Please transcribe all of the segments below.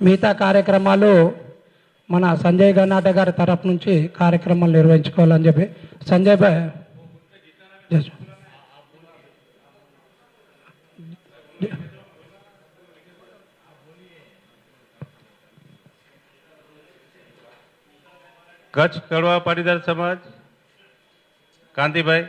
మిగతా కార్యక్రమాలు మన సంజయ్ గన్నాట గారి తరపు నుంచి కార్యక్రమాలు నిర్వహించుకోవాలని చెప్పి సంజయ్ భాయ్ कच्छ कड़वा पाटीदार समाज कांति भाई,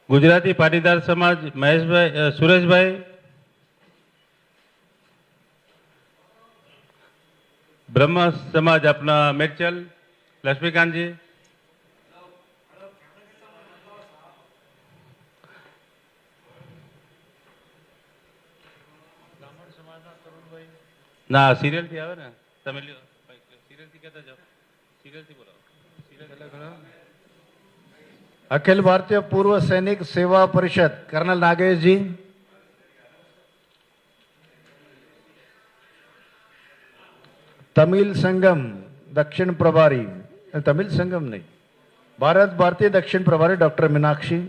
गुजराती पाटीदार समाज महेश भाई, सुरेश भाई, ब्रह्म समाज अपना मेचल लक्ष्मीकांत जी, ना सीरियल थी आवे ना तमिल सीरियल थी कहता जाओ सीरियल थी बोलो सीरियल अखिल भारतीय पूर्व सैनिक सेवा परिषद कर्नल नागेश जी, तमिल संगम दक्षिण प्रभारी, तमिल संगम नहीं, भारत भारतीय दक्षिण प्रभारी डॉक्टर मीनाक्षी,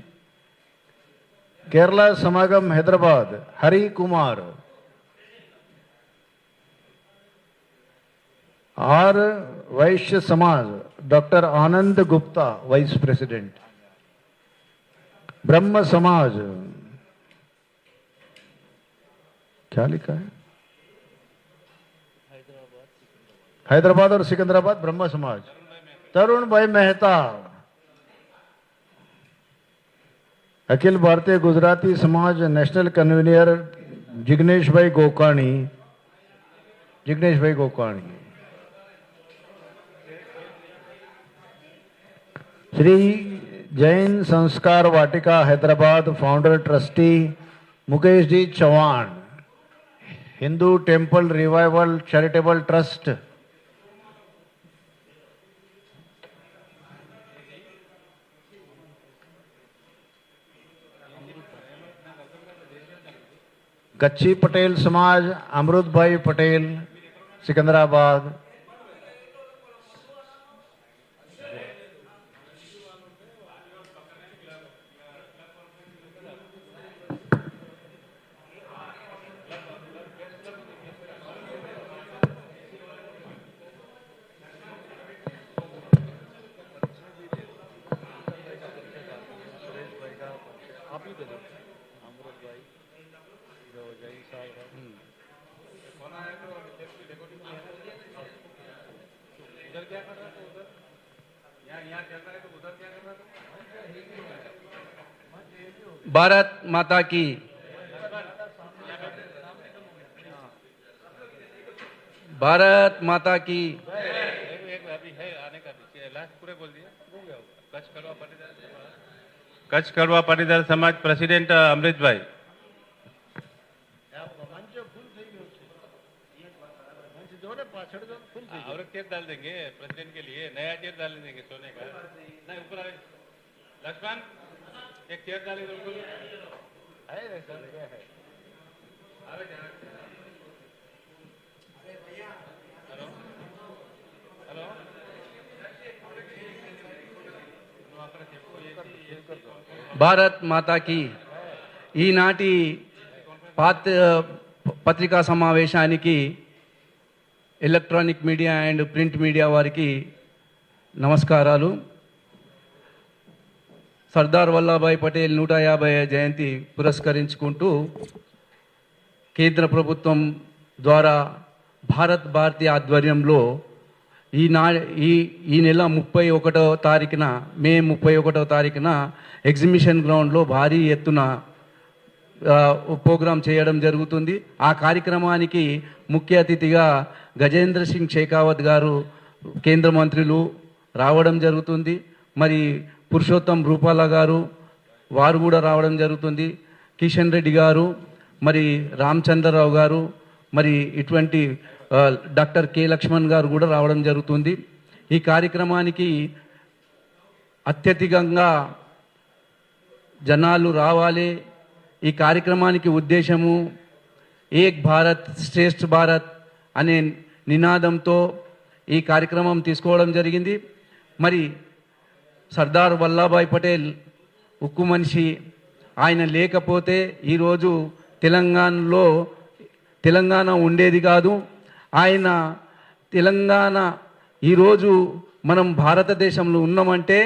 केरला समागम हैदराबाद हरि कुमार, आर वैश्य समाज डॉक्टर आनंद गुप्ता वाइस प्रेसिडेंट, ब्रह्म समाज क्या लिखा है हैदराबाद और सिकंदराबाद ब्रह्म समाज, तरुण भाई मेहता, अखिल भारतीय गुजराती समाज नेशनल कन्वीनर जिग्नेश भाई Gokani, Shri Jain Sanskar Vatika Hyderabad founder trustee Mukesh ji Chauhan, Hindu temple revival charitable trust, Kutchi Patel समाज अमृत भाई पटेल सिकंदराबाद, भारत माता की भारत माता की कच्छ कड़वा पाटीदार समाज प्रेसिडेंट अमृत भाई, और चेयर डाल देंगे प्रेसिडेंट के लिए, नया चेयर डाल देंगे सोने का, नहीं ऊपर लक्ष्मण एक चेयर डाले तो हेलो భారత్ మాతాకి ఈనాటి పత్రికా సమావేశానికి electronic media and print media వారికి నమస్కారాలు. సర్దార్ వల్లభాయ్ పటేల్ 150వ జయంతి పురస్కరించుకుంటూ కేంద్ర ప్రభుత్వం ద్వారా భారత్ భారతి ఆధ్వర్యంలో ఈ నెల 31వ తారీఖున మే 31వ తారీఖున ఎగ్జిబిషన్ గ్రౌండ్లో భారీ ఎత్తున ప్రోగ్రాం చేయడం జరుగుతుంది. ఆ కార్యక్రమానికి ముఖ్య అతిథిగా గజేంద్ర సింగ్ షెకావత్ గారు కేంద్ర మంత్రులు రావడం జరుగుతుంది. మరి పురుషోత్తం రూపాల గారు వారు కూడా రావడం జరుగుతుంది. కిషన్ రెడ్డి గారు, మరి రామచంద్రరావు గారు, మరి ఇటువంటి డాక్టర్ కె లక్ష్మణ్ గారు కూడా రావడం జరుగుతుంది. ఈ కార్యక్రమానికి అత్యధికంగా జనాలు రావాలి. ఈ కార్యక్రమానికి ఉద్దేశము ఏక్ భారత్ శ్రేష్ఠ భారత్ అనే నినాదంతో ఈ కార్యక్రమం తీసుకోవడం జరిగింది. మరి సర్దార్ వల్లభాయ్ పటేల్ ఉక్కు మనిషి. ఆయన లేకపోతే ఈరోజు తెలంగాణ ఉండేది కాదు. ఆయన తెలంగాణ ఈరోజు మనం భారతదేశంలో ఉన్నామంటే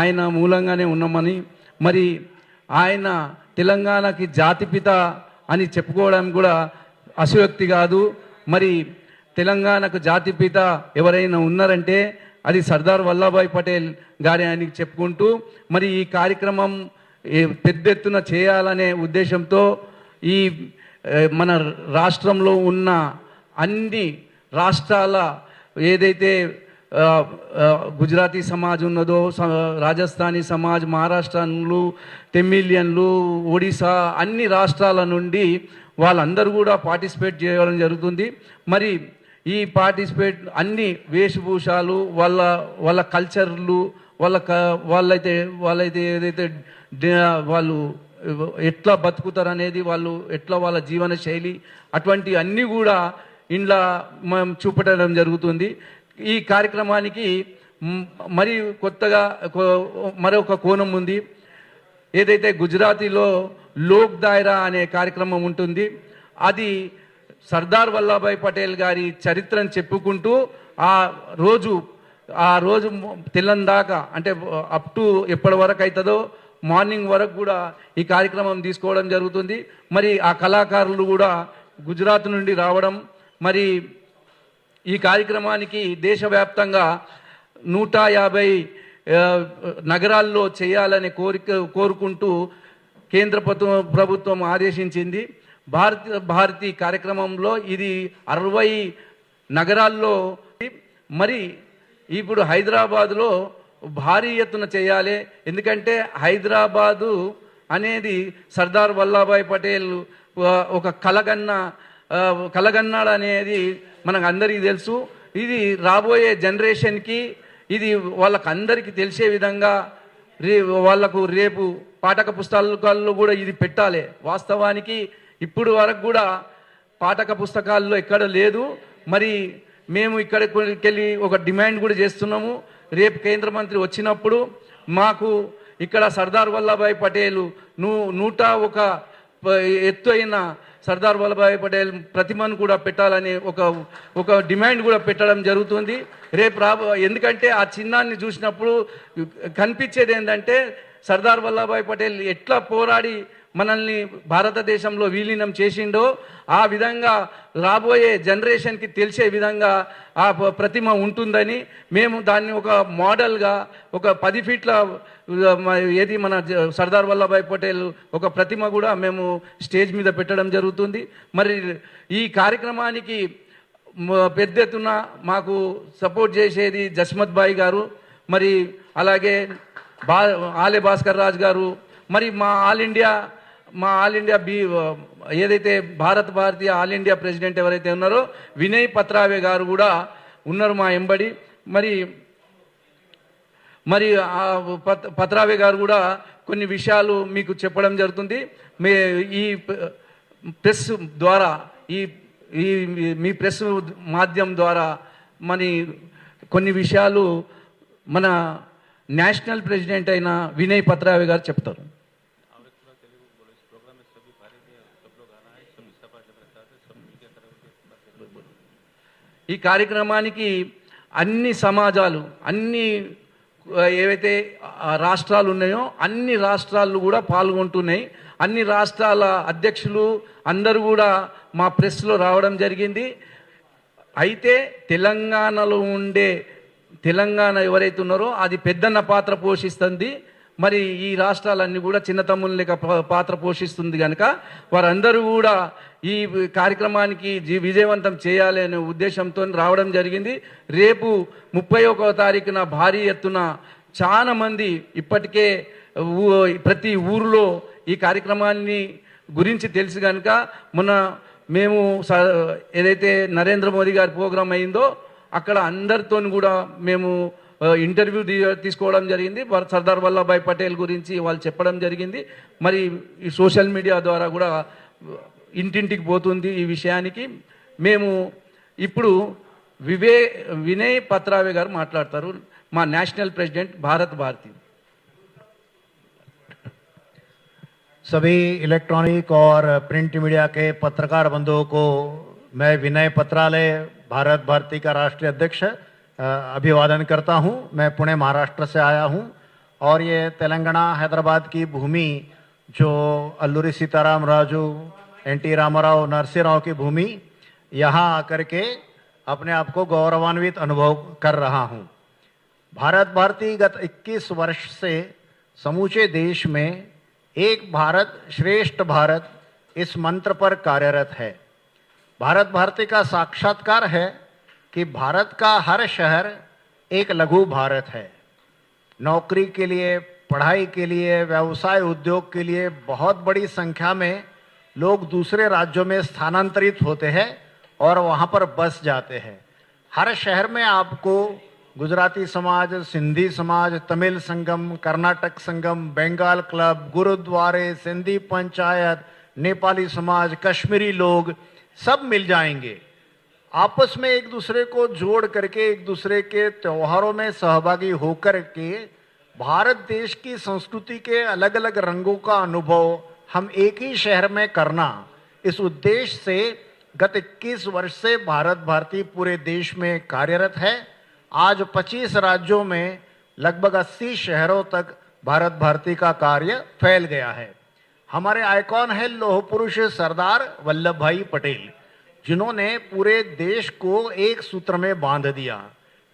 ఆయన మూలంగానే ఉన్నామని, మరి ఆయన తెలంగాణకి జాతిపిత అని చెప్పుకోవడం కూడా అసయోక్తి కాదు. మరి తెలంగాణకు జాతిపిత ఎవరైనా ఉన్నారంటే అది సర్దార్ వల్లభాయ్ పటేల్ గారి అని చెప్పుకుంటూ, మరి ఈ కార్యక్రమం పెద్ద ఎత్తున చేయాలనే ఉద్దేశంతో ఈ మన రాష్ట్రంలో ఉన్న అన్ని రాష్ట్రాల ఏదైతే గుజరాతీ సమాజ్ ఉన్నదో, రాజస్థానీ సమాజ్, మహారాష్ట్రన్లు, తమిళియన్లు, ఒడిశా అన్ని రాష్ట్రాల నుండి వాళ్ళందరూ కూడా పార్టిసిపేట్ చేయడం జరుగుతుంది. మరి ఈ పార్టిసిపేట్ అన్ని వేషభూషాలు, వాళ్ళ కల్చర్లు, వాళ్ళైతే ఏదైతే వాళ్ళు ఎట్లా బతుకుతారు అనేది, ఎట్లా వాళ్ళ జీవన శైలి, అటువంటి అన్నీ కూడా ఇంట్లో మనం చూపెట్టడం జరుగుతుంది. ఈ కార్యక్రమానికి మరి కొత్తగా మరొక కోణం ఉంది. ఏదైతే గుజరాతీలో లోక్ దాయరా అనే కార్యక్రమం ఉంటుంది, అది సర్దార్ వల్లభాయ్ పటేల్ గారి చరిత్రను చెప్పుకుంటూ ఆ రోజు తెల్లందాకా అంటే అప్ టు ఎప్పటి వరకు అవుతుందో మార్నింగ్ వరకు కూడా ఈ కార్యక్రమం తీసుకోవడం జరుగుతుంది. మరి ఆ కళాకారులు కూడా గుజరాత్ నుండి రావడం, మరి ఈ కార్యక్రమానికి దేశవ్యాప్తంగా 150 నగరాల్లో చేయాలని కోరుకుంటూ కేంద్ర ప్రభుత్వం ఆదేశించింది. భారతీ కార్యక్రమంలో ఇది 60 నగరాల్లో, మరి ఇప్పుడు హైదరాబాదులో భారీ ఎత్తున చేయాలి. ఎందుకంటే హైదరాబాదు అనేది సర్దార్ వల్లభాయ్ పటేల్ ఒక కలగన్నాడు అనేది మనకు అందరికీ తెలుసు. ఇది రాబోయే జనరేషన్కి ఇది వాళ్ళకందరికీ తెలిసే విధంగా వాళ్ళకు రేపు పాఠక పుస్తకాల్లో కూడా ఇది పెట్టాలి. వాస్తవానికి ఇప్పుడు వరకు కూడా పాఠక పుస్తకాల్లో ఎక్కడ లేదు. మరి మేము ఇక్కడికి వెళ్ళి ఒక డిమాండ్ కూడా చేస్తున్నాము. రేపు కేంద్ర మంత్రి వచ్చినప్పుడు మాకు ఇక్కడ సర్దార్ వల్లభాయ్ పటేల్ 101 ఎత్తు అయిన సర్దార్ వల్లభాయ్ పటేల్ ప్రతిమను కూడా పెట్టాలని ఒక డిమాండ్ కూడా పెట్టడం జరుగుతుంది. రేపు ఎందుకంటే ఆ చిహ్నాన్ని చూసినప్పుడు కనిపించేది ఏంటంటే సర్దార్ వల్లభాయ్ పటేల్ ఎట్లా పోరాడి మనల్ని భారతదేశంలో విలీనం చేసిండో ఆ విధంగా రాబోయే జనరేషన్కి తెలిసే విధంగా ఆ ప్రతిమ ఉంటుందని మేము దాన్ని ఒక మోడల్గా ఒక 10 ఫీట్ల ఏది మన సర్దార్ వల్లభాయ్ పటేల్ ఒక ప్రతిమ కూడా మేము స్టేజ్ మీద పెట్టడం జరుగుతుంది. మరి ఈ కార్యక్రమానికి పెద్ద ఎత్తున మాకు సపోర్ట్ చేసేది జస్మత్ భాయ్ గారు, మరి అలాగే ఆలే భాస్కర్ రాజ్ గారు, మరి మా ఆల్ ఇండియా ఏదైతే భారతీయ ఆల్ ఇండియా ప్రెసిడెంట్ ఎవరైతే ఉన్నారో వినయ్ పత్రావే గారు కూడా ఉన్నారు మా ఎంబడి. మరి పత్రావే గారు కూడా కొన్ని విషయాలు మీకు చెప్పడం జరుగుతుంది. ఈ ప్రెస్ ద్వారా మీ ప్రెస్ మాధ్యమం ద్వారా మరి కొన్ని విషయాలు మన నేషనల్ ప్రెసిడెంట్ అయిన వినయ్ పత్రావే గారు చెప్తారు. ఈ కార్యక్రమానికి అన్ని సమాజాలు, అన్ని ఏవైతే రాష్ట్రాలు ఉన్నాయో అన్ని రాష్ట్రాలు కూడా పాల్గొంటున్నాయి. అన్ని రాష్ట్రాల అధ్యక్షులు అందరూ కూడా మా ప్రెస్లో రావడం జరిగింది. అయితే తెలంగాణలో తెలంగాణ ఎవరైతే ఉన్నారో అది పెద్దన్న పాత్ర పోషిస్తుంది. మరి ఈ రాష్ట్రాలన్నీ కూడా చిన్న తమ్ముళ్ళ లెక్క పాత్ర పోషిస్తుంది కనుక వారందరూ కూడా ఈ కార్యక్రమానికి విజయవంతం చేయాలి అనే ఉద్దేశంతో రావడం జరిగింది. రేపు 31వ తారీఖున భారీ ఎత్తున చాలా మంది ఇప్పటికే ప్రతి ఊరిలో ఈ కార్యక్రమాన్ని గురించి తెలుసు కనుక మేము ఏదైతే నరేంద్ర మోదీ గారి ప్రోగ్రాం అయిందో అక్కడ అందరితో కూడా మేము ఇంటర్వ్యూ తీసుకోవడం జరిగింది. సర్దార్ వల్లభాయ్ పటేల్ గురించి వాళ్ళు చెప్పడం జరిగింది. మరి ఈ సోషల్ మీడియా ద్వారా కూడా ఇంటింటికి పోతుంది ఈ విషయానికి. మేము ఇప్పుడు వినయ్ పత్రావే గారు మాట్లాడతారు, మా నేషనల్ ప్రెసిడెంట్ భారతి. सभी इलेक्ट्रॉनिक और प्रिंट मीडिया के पत्रकार बंधुओं को मैं विनय पत्रालय भारत भारती का राष्ट्रीय अध्यक्ष अभिवादन करता हूं। मैं पुणे महाराष्ट्र से आया हूं और ये तेलंगाना हैदराबाद की भूमि जो अल्लूरी सीताराम राजू, एनटी रामाराव, नरसिंह राव की भूमि, यहाँ आकर के अपने आप को गौरवान्वित अनुभव कर रहा हूं। भारत भारती गत 21 वर्ष से समूचे देश में एक भारत श्रेष्ठ भारत इस मंत्र पर कार्यरत है। भारत भारती का साक्षात्कार है कि भारत का हर शहर एक लघु भारत है। नौकरी के लिए, पढ़ाई के लिए, व्यवसाय उद्योग के लिए बहुत बड़ी संख्या में लोग दूसरे राज्यों में स्थानांतरित होते हैं और वहाँ पर बस जाते हैं। हर शहर में आपको गुजराती समाज, सिंधी समाज, तमिल संगम, कर्नाटक संगम, बंगाल क्लब, गुरुद्वारे, सिंधी पंचायत, नेपाली समाज, कश्मीरी लोग सब मिल जाएंगे। आपस में एक दूसरे को जोड़ करके, एक दूसरे के त्योहारों में सहभागी होकर के भारत देश की संस्कृति के अलग अलग रंगों का अनुभव हम एक ही शहर में करना, इस उद्देश्य से गत 21 वर्ष से भारत भारती पूरे देश में कार्यरत है। आज 25 राज्यों में लगभग 80 शहरों तक भारत भारती का कार्य फैल गया है। हमारे आइकॉन है लौह पुरुष सरदार वल्लभ भाई पटेल, जिन्होंने पूरे देश को एक सूत्र में बांध दिया।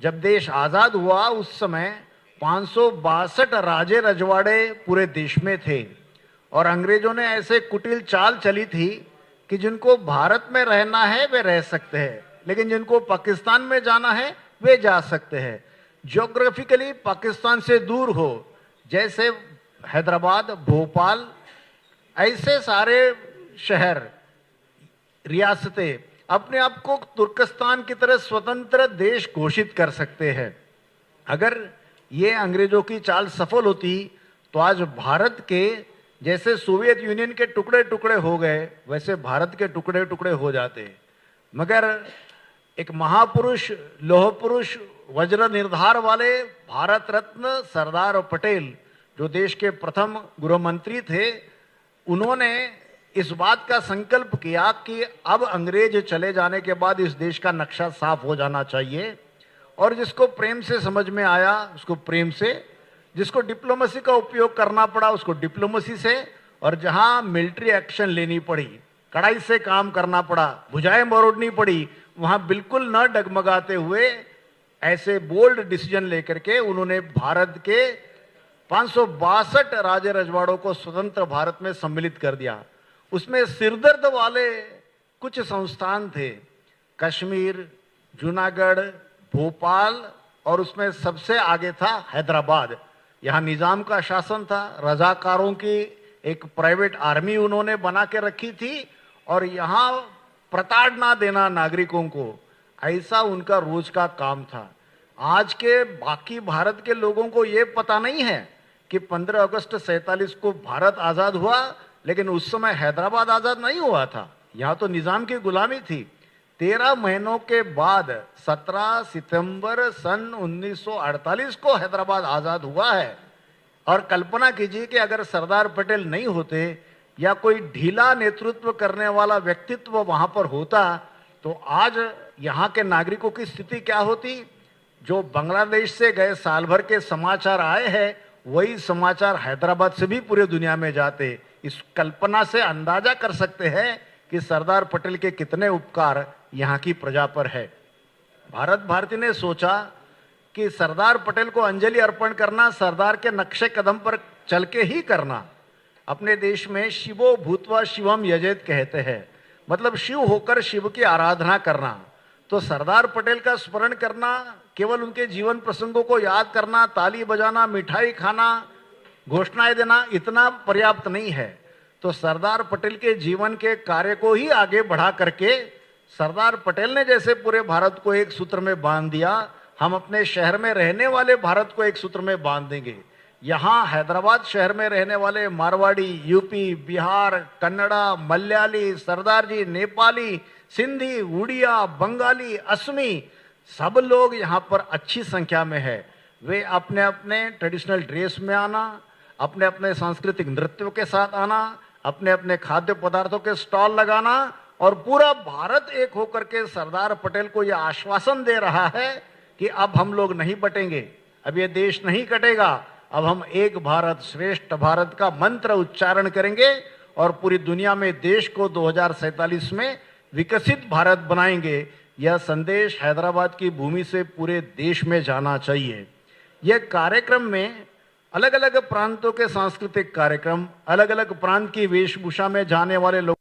जब देश आजाद हुआ उस समय 562 राजे रजवाड़े पूरे देश में थे और अंग्रेजों ने ऐसे कुटिल चाल चली थी कि जिनको भारत में रहना है वे रह सकते हैं, लेकिन जिनको पाकिस्तान में जाना है वे जा सकते हैं। ज्योग्राफिकली पाकिस्तान से दूर हो, जैसे हैदराबाद, भोपाल, ऐसे सारे शहर, रियासतें अपने आप को तुर्कस्तान की तरह स्वतंत्र देश घोषित कर सकते हैं। अगर ये अंग्रेजों की चाल सफल होती तो आज भारत के जैसे सोवियत यूनियन के टुकड़े टुकड़े हो गए, वैसे भारत के टुकड़े टुकड़े हो जाते। मगर एक महापुरुष, लौह पुरुष, वज्र निर्धार वाले भारत रत्न सरदार पटेल, जो देश के प्रथम गृह मंत्री थे, उन्होंने इस बात का संकल्प किया कि अब अंग्रेज चले जाने के बाद इस देश का नक्शा साफ हो जाना चाहिए। और जिसको प्रेम से समझ में आया उसको प्रेम से, जिसको डिप्लोमेसी का उपयोग करना पड़ा उसको डिप्लोमेसी से, और जहां मिलिट्री एक्शन लेनी पड़ी, कड़ाई से काम करना पड़ा, भुजाएं मरोड़नी पड़ी, वहां बिल्कुल न डगमगाते हुए ऐसे बोल्ड डिसीजन लेकर के उन्होंने भारत के 562 राजे रजवाड़ों को स्वतंत्र भारत में सम्मिलित कर दिया। उसमें सिरदर्द वाले कुछ संस्थान थे, कश्मीर, जूनागढ़, भोपाल, और उसमें सबसे आगे था हैदराबाद। यहाँ निजाम का शासन था, रजाकारों की एक प्राइवेट आर्मी उन्होंने बना के रखी थी और यहाँ प्रताड़ना देना नागरिकों को, ऐसा उनका रोज का काम था। आज के बाकी भारत के लोगों को ये पता नहीं है कि 15 अगस्त 47 को भारत आजाद हुआ, लेकिन उस समय हैदराबाद आजाद नहीं हुआ था, यहाँ तो निजाम की गुलामी थी। 13 महीनों के बाद 17 सितंबर सन 1948 को हैदराबाद आजाद हुआ है। और कल्पना कीजिए कि अगर सरदार पटेल नहीं होते या कोई ढीला नेतृत्व करने वाला व्यक्तित्व वहां पर होता तो आज यहाँ के नागरिकों की स्थिति क्या होती। जो बांग्लादेश से गए साल भर के समाचार आए हैं, वही समाचार हैदराबाद से भी पूरे दुनिया में जाते। इस कल्पना से अंदाजा कर सकते हैं कि सरदार पटेल के कितने उपकार यहाँ की प्रजा पर है। भारत भारती ने सोचा कि सरदार पटेल को अंजलि अर्पण करना सरदार के नक्शे कदम पर चल के ही करना। अपने देश में शिवो भूतवा शिवम यजेत कहते हैं, मतलब शिव होकर शिव की आराधना करना। तो सरदार पटेल का स्मरण करना, केवल उनके जीवन प्रसंगों को याद करना, ताली बजाना, मिठाई खाना, घोषणाएं देना, इतना पर्याप्त नहीं है। तो सरदार पटेल के जीवन के कार्य को ही आगे बढ़ा करके सरदार पटेल ने जैसे पूरे भारत को एक सूत्र में बांध दिया, हम अपने शहर में रहने वाले भारत को एक सूत्र में बांध देंगे। यहाँ हैदराबाद शहर में रहने वाले मारवाड़ी, यूपी, बिहार, कन्नड़ा, मलयाली, सरदार जी, नेपाली, सिंधी, उड़िया, बंगाली, असमी, सब लोग यहाँ पर अच्छी संख्या में है। वे अपने अपने ट्रेडिशनल ड्रेस में आना, अपने अपने सांस्कृतिक नृत्यों के साथ आना, अपने अपने खाद्य पदार्थों के स्टॉल लगाना, और पूरा भारत एक होकर के सरदार पटेल को यह आश्वासन दे रहा है कि अब हम लोग नहीं बटेंगे, अब ये देश नहीं कटेगा, अब हम एक भारत श्रेष्ठ भारत का मंत्र उच्चारण करेंगे और पूरी दुनिया में देश को 2047 में विकसित भारत बनाएंगे। यह संदेश हैदराबाद की भूमि से पूरे देश में जाना चाहिए। यह कार्यक्रम में अलग अलग प्रांतों के सांस्कृतिक कार्यक्रम, अलग अलग प्रांत की वेशभूषा में जाने वाले लोग,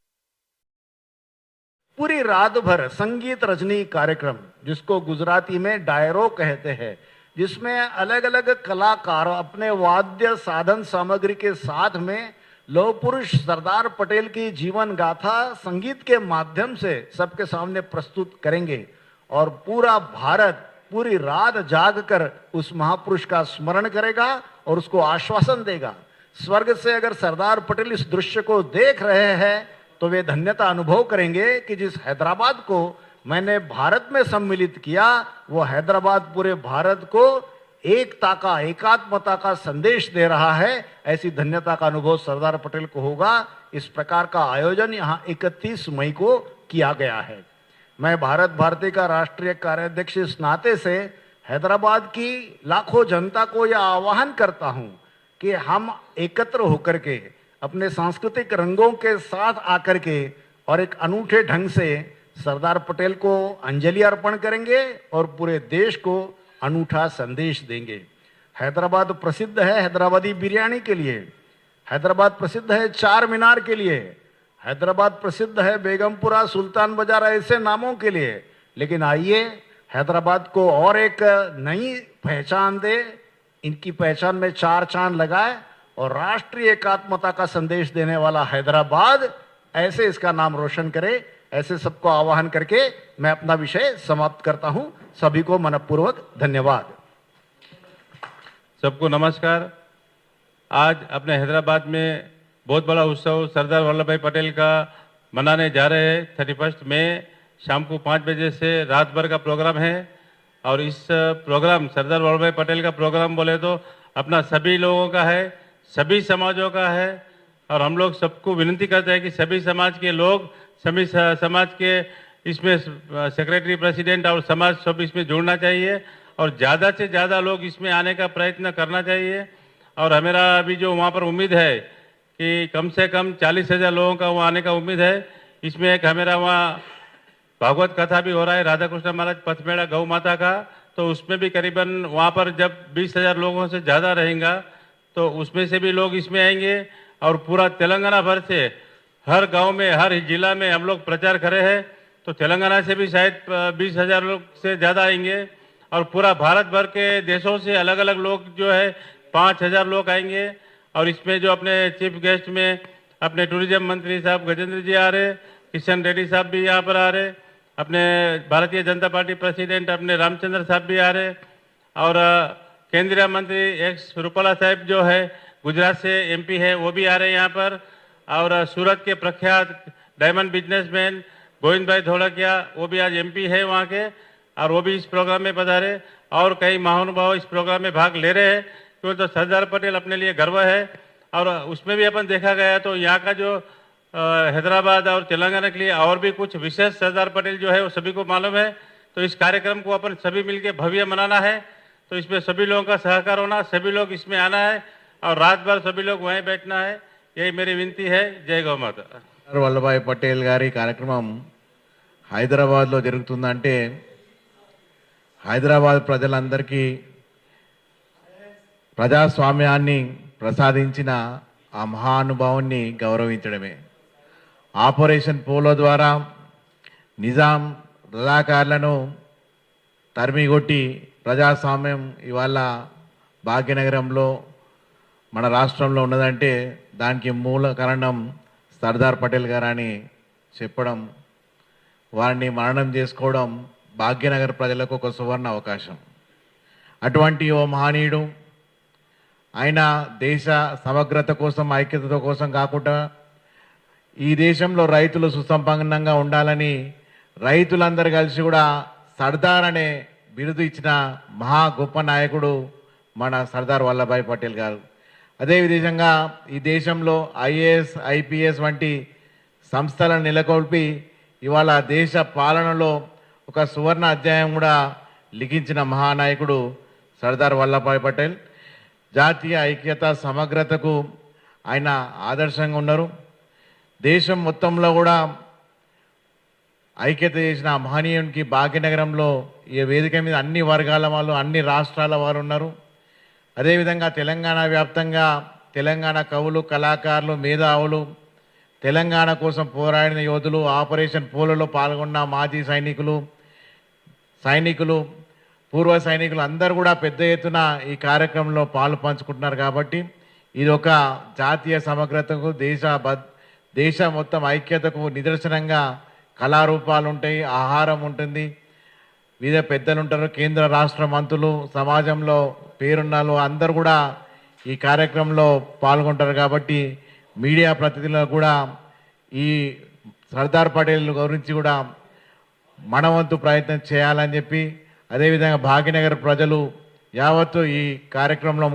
पूरी रात भर संगीत रजनी कार्यक्रम, जिसको गुजराती में डायरो कहते हैं, जिसमें अलग अलग कलाकार अपने वाद्य साधन सामग्री के साथ में लौह पुरुष सरदार पटेल की जीवन गाथा संगीत के माध्यम से सबके सामने प्रस्तुत करेंगे, और पूरा भारत पूरी रात जागकर उस महापुरुष का स्मरण करेगा और उसको आश्वासन देगा। स्वर्ग से अगर सरदार पटेल इस दृश्य को देख रहे हैं तो वे धन्यता अनुभव करेंगे कि जिस हैदराबाद को मैंने भारत में सम्मिलित किया, वो हैदराबाद पूरे भारत को एकता का, एकात्मता का संदेश दे रहा है। ऐसी धन्यता का अनुभव सरदार पटेल को होगा। इस प्रकार का आयोजन यहाँ 31 मई को किया गया है। मैं भारत भारती का राष्ट्रीय कार्याध्यक्ष इस नाते से हैदराबाद की लाखों जनता को यह आह्वान करता हूं कि हम एकत्र होकर के अपने सांस्कृतिक रंगों के साथ आकर के और एक अनूठे ढंग से सरदार पटेल को अंजलि अर्पण करेंगे और पूरे देश को अनूठा संदेश देंगे। हैदराबाद प्रसिद्ध है हैदराबादी बिरयानी के लिए, हैदराबाद प्रसिद्ध है चार मीनार के लिए, हैदराबाद प्रसिद्ध है बेगमपुरा, सुल्तान बाजार, ऐसे नामों के लिए। लेकिन आइए हैदराबाद को और एक नई पहचान दे, इनकी पहचान में चार चांद लगाए और राष्ट्रीय एकात्मता का संदेश देने वाला हैदराबाद ऐसे इसका नाम रोशन करे। ऐसे सबको आह्वान करके मैं अपना विषय समाप्त करता हूं। सभी को मनपूर्वक धन्यवाद। सबको नमस्कार। आज अपने हैदराबाद में बहुत बड़ा उत्सव सरदार वल्लभ भाई पटेल का मनाने जा रहे हैं। 31 मई शाम को 5 बजे से रात भर का प्रोग्राम है। और इस प्रोग्राम सरदार वल्लभ भाई पटेल का प्रोग्राम बोले तो अपना सभी लोगों का है, सभी समाजों का है। और हम लोग सबको विनती करते हैं कि सभी समाज के लोग, सभी समाज के इसमें सेक्रेटरी, प्रेसिडेंट और समाज सब इसमें जुड़ना चाहिए और ज़्यादा से ज़्यादा लोग इसमें आने का प्रयत्न करना चाहिए। और हमारा अभी जो वहाँ पर उम्मीद है कि कम से कम 40,000 लोगों का वहाँ आने का उम्मीद है। इसमें एक हमारा वहाँ भागवत कथा भी हो रहा है, राधा कृष्ण महाराज पथमेड़ा गौ माता का, तो उसमें भी करीबन वहाँ पर जब 20,000 लोगों से ज़्यादा रहेगा तो उसमें से भी लोग इसमें आएंगे। और पूरा तेलंगाना भर से हर गांव में, हर जिला में हम लोग प्रचार करे हैं, तो तेलंगाना से भी शायद 20,000 लोग से ज़्यादा आएंगे। और पूरा भारत भर के देशों से अलग अलग लोग जो है 5,000 लोग आएंगे। और इसमें जो अपने चीफ गेस्ट में अपने टूरिज्म मंत्री साहब गजेंद्र जी आ रहे, किशन रेड्डी साहब भी यहाँ पर आ रहे, अपने भारतीय जनता पार्टी प्रेसिडेंट अपने रामचंद्र साहब भी आ रहे, और केंद्रीय मंत्री एक्स रूपाला साहब जो है गुजरात से एमपी है वो भी आ रहे हैं यहाँ पर। और सूरत के प्रख्यात डायमंड बिजनेसमैन गोविंद भाई धोलकिया वो भी आज एमपी है वहाँ के, और वो भी इस प्रोग्राम में पधारे। और कई महानुभाव इस प्रोग्राम में भाग ले रहे हैं, क्योंकि तो सरदार पटेल अपने लिए गर्व है। और उसमें भी अपन देखा गया तो यहाँ का जो हैदराबाद और तेलंगाना के लिए और भी कुछ विशेष सरदार पटेल जो है वो सभी को मालूम है। तो इस कार्यक्रम को अपन सभी मिलकर भव्य मनाना है, तो इसमें सभी लोगों का सहकार होना, सभी लोग इसमें आना है और रात भर सभी लोग वहीं बैठना है, यही मेरी विनती है। जय गौ माता। వల్లభాయ్ పటేల్ గారి కార్యక్రమం హైదరాబాద్లో జరుగుతుందంటే హైదరాబాద్ ప్రజలందరికీ ప్రజాస్వామ్యాన్ని ప్రసాదించిన ఆ మహానుభావుని గౌరవించడమే. ఆపరేషన్ పోలో ద్వారా నిజాం రజాకార్లను తరిమిగొట్టి ప్రజాస్వామ్యం ఇవాళ భాగ్యనగరంలో మన రాష్ట్రంలో ఉన్నదంటే దానికి మూల కారణం సర్దార్ పటేల్ గారని చెప్పడం, వారిని మరణం చేసుకోవడం భాగ్యనగర్ ప్రజలకు ఒక సువర్ణ అవకాశం. అటువంటి ఓ మహనీయుడు ఆయన దేశ సమగ్రత కోసం, ఐక్యత కోసం కాకుండా ఈ దేశంలో రైతులు సుసంపన్నంగా ఉండాలని రైతులందరూ కలిసి కూడా సర్దార్ అనే బిరుదు ఇచ్చిన మహా గొప్ప నాయకుడు మన సర్దార్ వల్లభాయ్ పటేల్ గారు. అదేవిధంగా ఈ దేశంలో ఐఏఎస్ ఐపీఎస్ వంటి సంస్థలను నెలకొల్పి ఇవాళ దేశ పాలనలో ఒక సువర్ణ అధ్యాయం కూడా లిఖించిన మహానాయకుడు సర్దార్ వల్లభాయ్ పటేల్. జాతీయ ఐక్యత సమగ్రతకు ఆయన ఆదర్శంగా ఉన్నారు. దేశం మొత్తంలో కూడా ఐక్యత చేసిన మహనీయునికి భాగ్యనగరంలో ఈ వేదిక మీద అన్ని వర్గాల వాళ్ళు అన్ని రాష్ట్రాల వారు ఉన్నారు. అదేవిధంగా తెలంగాణ వ్యాప్తంగా తెలంగాణ కవులు కళాకారులు మేధావులు తెలంగాణ కోసం పోరాడిన యోధులు ఆపరేషన్ పోలోలో పాల్గొన్న మాజీ సైనికులు పూర్వ సైనికులు అందరూ కూడా పెద్ద ఎత్తున ఈ కార్యక్రమంలో పాలు పంచుకుంటున్నారు. కాబట్టి ఇది ఒక జాతీయ సమగ్రతకు దేశ మొత్తం ఐక్యతకు నిదర్శనంగా కళారూపాలు ఉంటాయి, ఆహారం ఉంటుంది, వివిధ పెద్దలు ఉంటారు, కేంద్ర రాష్ట్ర మంత్రులు, సమాజంలో పేరున్న అందరూ కూడా ఈ కార్యక్రమంలో పాల్గొంటారు. కాబట్టి మీడియా ప్రతినిధులకు కూడా ఈ సర్దార్ పటేల్ గురించి కూడా మనవంతు ప్రయత్నం చేయాలని చెప్పి, అదేవిధంగా భాగ్యనగర్ ప్రజలు యావత్తు ఈ కార్యక్రమంలో